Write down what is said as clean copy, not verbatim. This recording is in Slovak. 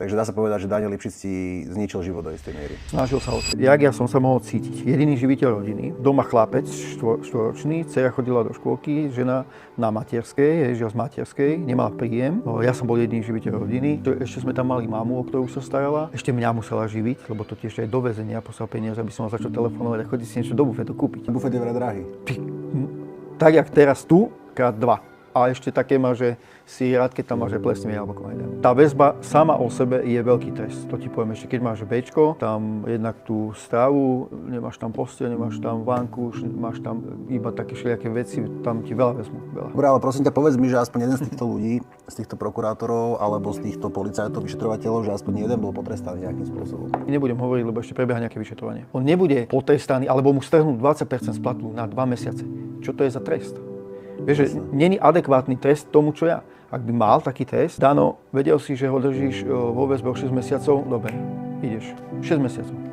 Takže dá sa povedať, že Daniel Lipšic si zničil život do istej miery. Snažil sa o to. Jak ja som sa mohol cítiť? Jediný živiteľ rodiny, doma chlapec, štvoročný, dcera chodila do škôlky, žena na materskej, žila z materskej, nemala príjem. Ja som bol jediný živiteľ rodiny. Ešte sme tam mali mamu, o ktorú sa starala. Ešte mňa musela živiť, lebo to tiež aj do väzenia poslal peniaze, aby som mal začal telefonovať a chodiť si niečo do bufetu kúpiť. Bufet je veľa drahý. Tak jak teraz tu, krát 2. A ešte také má, že si rád, keď tam máš aj plesnivé jablko. Tá väzba sama o sebe je veľký trest. To ti poviem ešte, keď máš Bčko, tam jednak tú stravu, nemáš tam posteľ, nemáš tam vánku, máš tam iba také všelijaké veci, tam ti veľa vezmú. Veľa. Dobre, ale prosím ťa, povedz mi, že aspoň jeden z týchto ľudí, z týchto prokurátorov alebo z týchto policajtov, vyšetrovateľov, že aspoň jeden bol potrestaný nejakým spôsobom. Nebudem hovoriť, lebo ešte prebieha nejaké vyšetrovanie. On nebude potrestaný, alebo mu strhnú 20% z platu na 2 mesiace. Čo to je za trest? Vieš, že není adekvátny trest tomu, čo ja. Ak by mal taký trest, Dano, vedel si, že ho držíš vo väzbe o 6 mesiacov, dobre, ideš. 6 mesiacov.